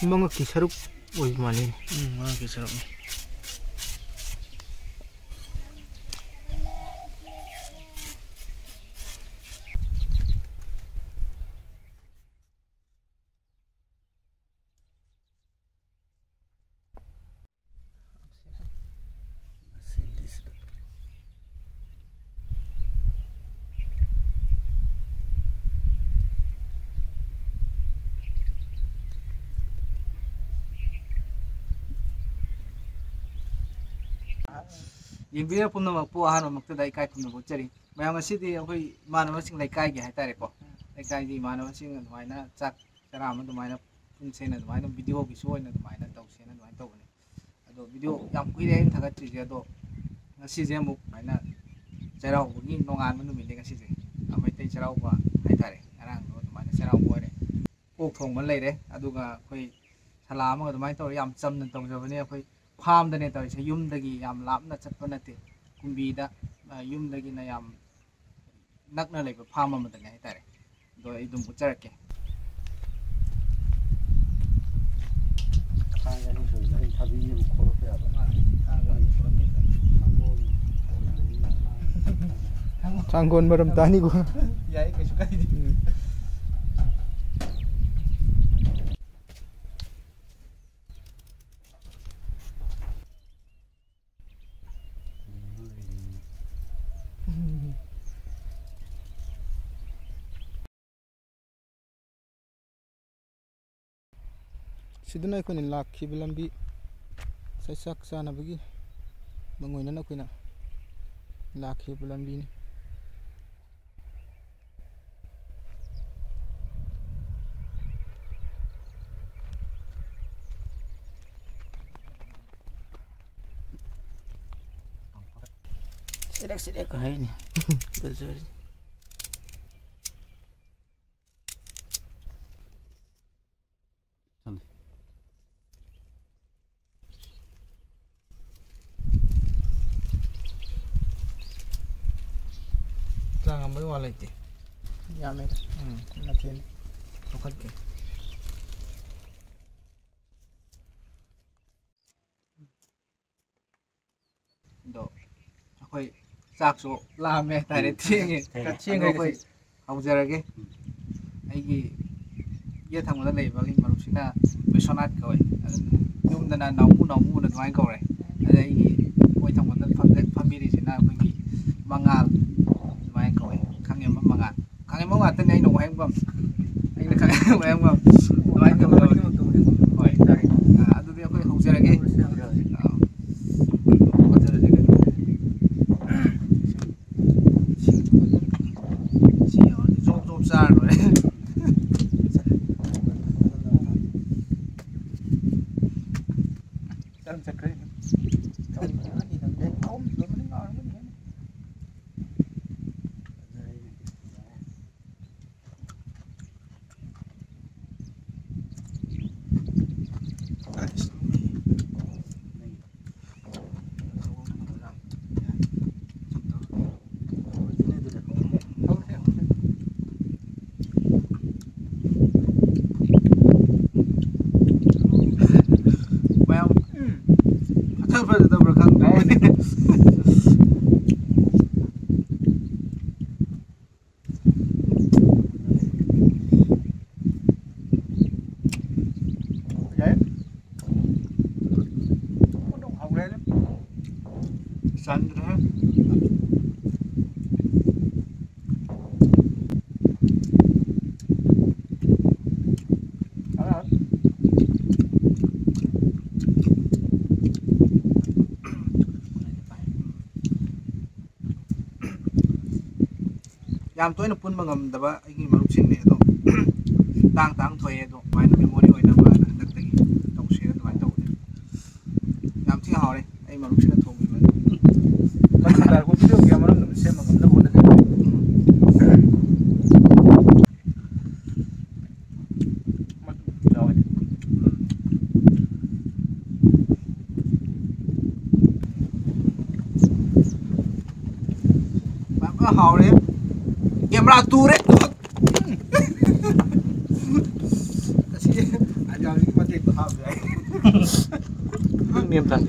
मंग की सरुक ओइ माने मंग की सरुक ꯌꯦꯡꯕꯤꯔ ꯄꯨꯝꯅꯃꯛꯄꯨ ꯑꯍꯥꯟꯕꯃꯛꯇꯗ ꯏꯀꯥꯏ ꯈꯨꯝꯅꯕ ꯎꯠꯆꯔꯤ ꯃꯌꯥꯝ ꯉꯁꯤꯗꯤ ꯑꯩꯈꯣꯏ ꯏꯃꯥꯟꯅꯕꯁꯤꯡ ꯂꯩꯀꯥꯏꯒꯤ ꯍꯥꯏꯇꯥꯔꯦꯀꯣ ꯂꯩꯀꯥꯏꯒꯤ ꯏꯃꯥꯟꯅꯕꯁꯤꯡ ꯑꯗꯨꯃꯥꯏꯅ ꯆꯥꯛ ꯆꯔꯥ ꯑꯃ ꯑꯗꯨꯃꯥꯏꯅ ꯄꯨꯟꯁꯦꯅ ꯑꯗꯨꯃꯥꯏꯅ ꯚꯤꯗꯤꯑꯣꯒꯤꯁꯨ ꯑꯣꯏꯅ ꯑꯗꯨꯃꯥꯏꯅ ꯇꯧꯁꯦꯅ ꯑꯗꯨꯃꯥꯏꯅ ꯇꯧꯕꯅꯤ ꯑꯗꯣ ꯚꯤꯗꯤꯑꯣ ꯌꯥꯝ ꯀꯨꯏꯔꯦ ꯑꯩꯅ ꯊꯥꯒꯠꯇ꯭ꯔꯤꯁꯦ ꯑꯗꯣ ꯉꯁꯤꯁꯦ ꯑꯃꯨꯛ ꯑꯗꯨꯃꯥꯏꯅ ꯆꯩꯔꯥꯎꯕꯒꯤ ꯅꯣꯡꯉꯥꯟꯕ ꯅꯨꯃꯤꯠꯅꯦ ꯉꯁꯤꯁꯦ ꯃꯩꯇꯩ ꯆꯩꯔꯥꯎꯕ ꯍꯥꯏꯇꯥꯔꯦ ꯉꯔꯥꯡꯗꯣ ꯑꯗꯨꯃꯥꯏꯅ ꯆꯩꯔꯥꯎꯕ ꯑꯣꯏꯔꯦ ꯑꯣꯛ ꯊꯣꯡꯕ ꯂꯩꯔꯦ ꯑꯗꯨꯒ ꯑꯩꯈꯣꯏ ꯁꯂꯥ ꯑꯃꯒ ꯑꯗꯨꯃꯥꯏꯅ ꯇꯧꯔ ꯌꯥꯝ ꯆꯝꯅ ꯇꯧꯖꯕꯅꯦ ꯑꯩꯈꯣꯏ ꯐꯥꯝꯗꯅꯦ ꯇꯧꯔꯤꯁꯦ ꯌꯨꯝꯗꯒꯤ ꯌꯥꯝ ꯂꯥꯞꯅ ꯆꯠꯄ ꯅꯠꯇꯦ ꯀꯨꯝꯕꯤꯗ ꯌꯨꯝꯗꯒꯤꯅ ꯌꯥꯝ ꯅꯛꯅ ꯂꯩꯕ ꯐꯥꯝ ꯑꯃꯗꯅꯦ ꯍꯥꯏꯇꯥꯔꯦ ꯑꯗꯣ ꯑꯩ ꯑꯗꯨꯝ ꯎꯠꯆꯔꯛꯀꯦ सांगोन मरम तानी को याई कैसे काई सिदुना अखोन लाखिब लंबी सैसाक चानबगी मंगोइना अखोइना लाखिब लंबी ने सिरेक सिरेक है नि गजर jangan berwala itu ya me nanti bukan ke do akhoi chakso lame tare thienge akhoi haujarage aigi ye thangda leiba gi marusina bisonat koi yumdana namu na dwai kore aigi koi thangda family sina akhoi mangal dwai koi khangem mangal tan ai no hai bam ai na khangem ai bam dwai to hoi adudi akhoi haujarage yam toina punba ngamdaba aigi marupsing ne do tang thoye do maina memory oina ba dak tagi tawse do maina tawde yam thi hawre ai marupsing thong bi ba tar ko video kya maram se magamda bona de mat lawe ba hawre camera tu re niềm thật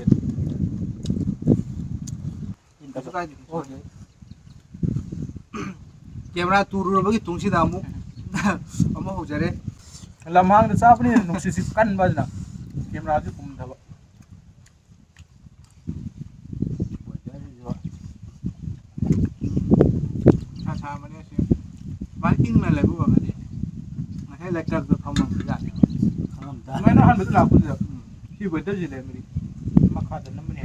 Kaisu kaide. Camera tururabagi tungsida amu ama hojare. làm hang được sao này nung xịt căn bao giờ camera chứ cũng thằng Sa mane si. Ban ing na lebu ba di. Na he lecture to thamang ya. mấy nó ăn được làm cái gì khi vừa tới gì đấy mình mắc hạt nó mới nè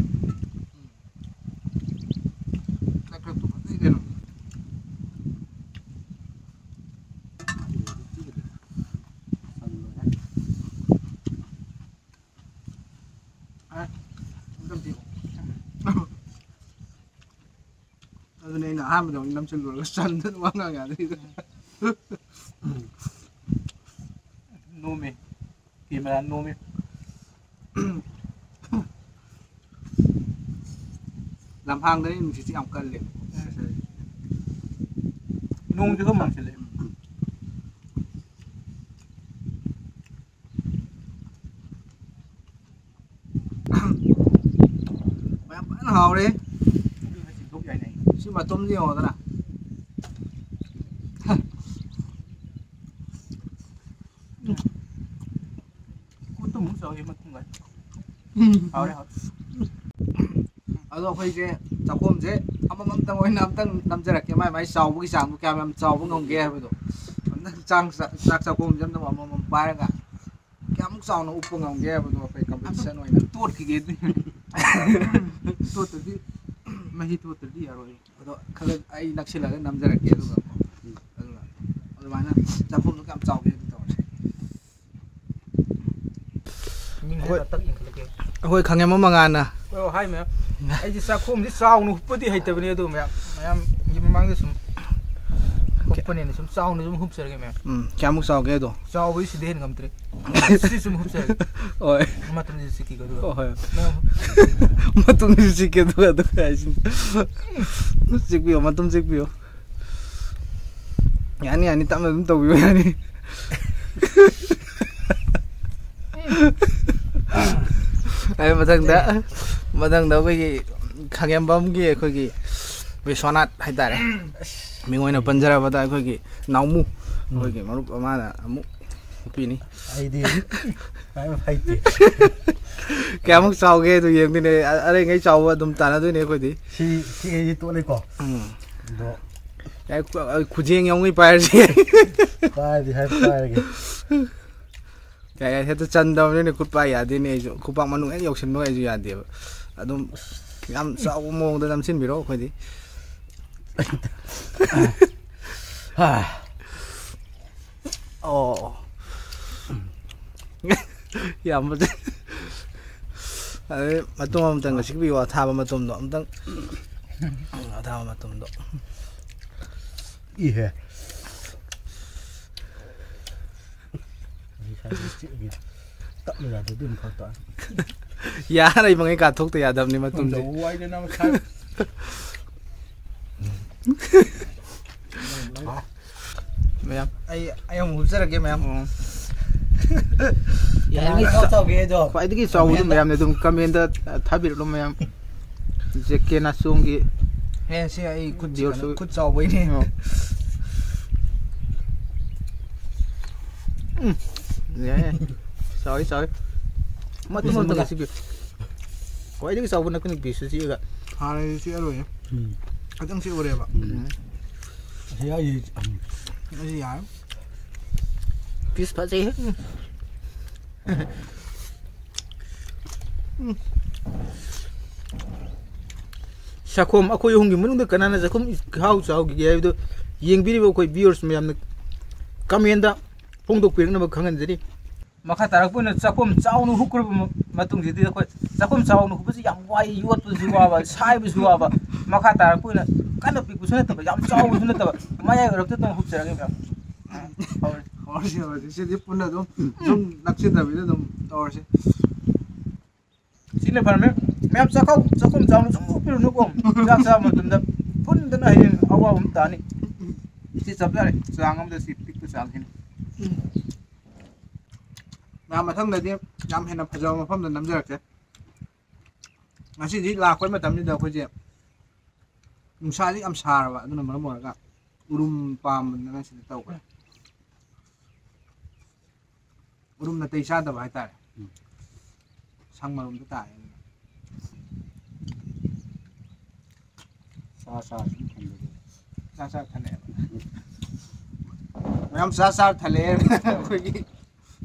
Lecture to di geno. Nên là 20 đồng 500 rồi săn rất quá ngang đi. nôm camera nôm Làm hang đấy mình chỉ học cần liền. nung chứ không bằng chỉ lấy Mày ăn bánh hào đi. thuốc vậy này Chứ mà tôm gì hào thế nào? cũng tôi muốn sợ thì mà không vậyเอาđấy Rồi khi cái chọc hôm thế, ông tăng ngồi năm giờ cái mai sau buổi sáng buổi chiều em sau buổi ngông kia rồi, trang chọc hôm chấm nó mà ba cái, cái mức sau nó úp ngông kia rồi phải cầm lên xe nói nè, tuột cái gì tuột từ đi mà hi tuột từ đi rồi rồi cái ai nắc xí là cái 5 giờ kia rồi, rồi mà nè, chọc hôm nó cầm sau kia rồi. nhưng mà tắc yên cái Hồi khang em mà ngan nè. hai mẹ ai chỉ sao không chỉ sao nó hút đi hay tập này tụi mẹ em nhìn mang cái súng hút này súng sao nó súng hút sợi cái mẹ Cái mức sau kia rồi. sao với sự đen cầm tre sự súng hút sợi Ôi. mà tụi mình sẽ kí cái đó Mà tụi mình sẽ kí cái đó cái gì? Sẽ biểu mà tụi sẽ biểu. Yani tạm mình tụi biểu yani. Ai mà thằng đó cái khang em bấm cái cái Vishwanath hay ta đấy mình ngồi nó Punjab vào đây cái nấu mu cái mà lúc mà là mu pin ai đi phải mà phải đi cái mức sau cái tôi yên thì này ở đây ngay sau tụm tàn tôi này cái gì cái tụi này có đó cái kucing yang ngai bayar sih bayar di bayar cái hết chân đâu nên cút bayar đi này cút bang manung ấy 욕심 nó ấy gì à đúng làm sao mong tôi làm xin bị đó cái gì 어. 야, 아무튼. 아니, 맛좀 아무튼 그 식비와 타바 맛좀도 아무튼. 타바 맛좀도. 이해. Tậm là tôi đừng khó tỏa. Ya, này bằng cái cả thuốc thì ya đậm ni 맛좀. Đâu quay cho nó khác. Mày em, ai ông hút ra cái mày em. Ya ini kau kia jo. Phải cái sau thì mày em này tụm comment đó thay biệt luôn mày em. Chỉ cái na xuống cái. Hèn xe ai cút sau với đi. Yeah. Sorry. Mất cái gì. Quay cái sau nó có bị sự gì cả. Hà này sẽ rồi nhé. Anh đang chịu rồi ạ. Thì gì? Cái gì á? Piece phải gì hết. Sakom ako yung gimunong da kanana sakom how sao gi ay do yeng video ko viewers me am kamenda pongdok pirng na magkhangan jeri Maka tarak pun sakum sau nu hukur matung jadi aku sakum sau nu pasti yang wai yuat pasti apa sai pasti apa maka tarak pun kan tapi pun sudah tapi yang sau pun sudah tapi maya orang tu tu hukur lagi macam Horse se di punna dum naksin da video dum horse sini par me am sakum sau nu semua piru nu kom jak sama tu dah pun dah nahi awam tani si sabda sangam dah si tik tu sangin mà thâm này đi nhắm hay là phải giờ mà phong là nắm giờ chứ ꯉꯁꯤꯗꯤ ꯂꯥꯛꯄ ꯃꯇꯝꯁꯤꯗ ꯑꯩꯈꯣꯏꯁꯦ ꯅꯨꯡꯁꯥꯁꯤ ꯌꯥꯝ ꯁꯥꯔꯕ ꯑꯗꯨꯅ ꯃꯔꯝ ꯑꯣꯏꯔꯒ ꯎꯔꯨꯝ ꯄꯥꯝꯕꯗꯅ ꯁꯤꯗ ꯇꯧꯈ꯭ꯔꯦ ꯎꯔꯨꯝ ꯅꯥꯇꯩ ꯆꯥꯗꯕ ꯍꯥꯏꯇꯥꯔꯦ ꯁꯪ ꯃꯔꯨꯝꯗ ꯇꯥꯏ ꯆꯥ ꯊꯜꯂꯛꯑꯦꯕ ꯃꯌꯥꯝ ꯆꯥ ꯊꯜꯂꯛꯑꯦ ꯑꯩꯈꯣꯏꯒꯤ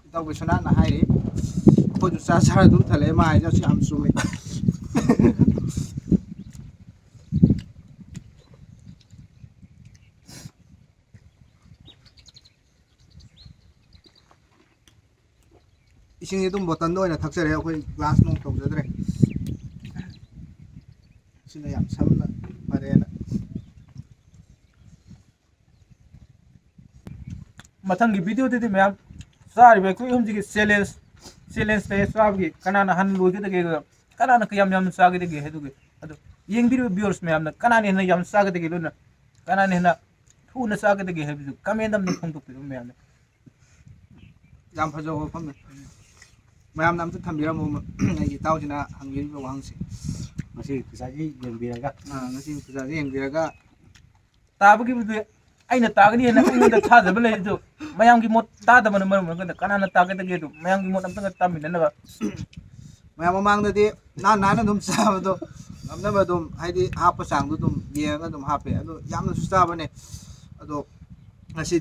ꯏꯇꯥꯎ ꯁꯅꯥꯅ ꯍꯥꯏꯔꯤ ꯑꯩꯈꯣꯏꯁꯨ ꯆꯥ ꯑꯗꯨꯝ ꯊꯜꯂꯛꯑꯦ ꯃꯥ ꯍꯥꯏꯁꯦ ꯌꯥꯝ ꯆꯨꯝꯃꯤ इसिंग तुम बोतल दो थक्चरे ग्लास नों तौजद्रे सिना याम समना फरेना मथंगी वीडियो दे मैम सारी बे कोई हमजी चैलेंज पे साबगी कनाना हन लोगे दगे कनाना कयम यम सागे दगे हेदुगे अदो येंगिरो व्यूअर्स मैम ना कनाने न यम सागे दगे लोना कनाने न थुना सागे दगे हेबु कमेंट हम फोंदो पे मैम याम फजो फम मैम नाम से थम्बिरमो आई ताउजिना हंगिरिबो वांगसी मसी पिसाजी येंबिरगा ngasi pisaji yengbiraga ताबगी बुदे अइना तागनी है ना अइना थाजब ले जो मयाम की मोट तादबन मरम कनाना तागे दगे दो मयाम की मोट अमतंग तामिननबा मैम ममांगददि नाना दुम चाबदो नमनबा दुम हाइदि हाप सांगदो दुम येगा दुम हापे अदो यामना सुचाबने अदो ngasi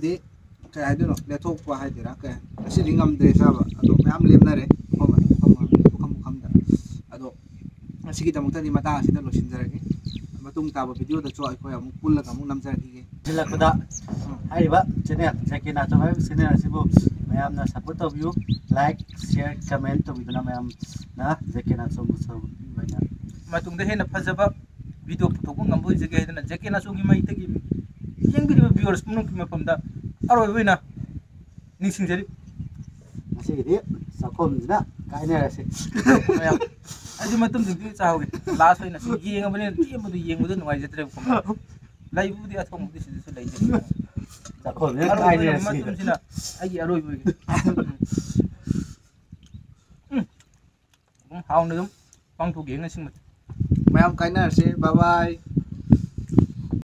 kay haidino lethokpa haidira kay ngasi ngamdre saba ado ma'am लेमनरे खमदा अदो ngasi ki damukta di mata asida losinjaragi matung taba video da choi ko amuk pullaga amuk namjaragi जिलाकुदा हाइबा चैनल जेकेना तो है चैनल सिबो मैम ना support of you like share comment तो बिदना मैम ना जेकेना तो मुसो बना मतुंग हेन फजबा वीडियो पुथोक ngamboi जगे हेदना जेकेना सोगी माइतगी येंगिरिबा व्यूअर्स मुनुं की मफमदा अरोय वइना निसिंजरी मसीदी सकोमजना काइनरसे मैम अजु मतुम जुगी चाहोगे लास्ट वइना येंगबने येंबदु येंबदु नुवाइ जत्रे को लाइबुदी अथोमुदी सिसु लाइजे सकोमने काइनरसे मतुमसिना आइ अरोय वइगे हाउन दum पांथोगे ngसिंग मैम काइनरसे बाय बाय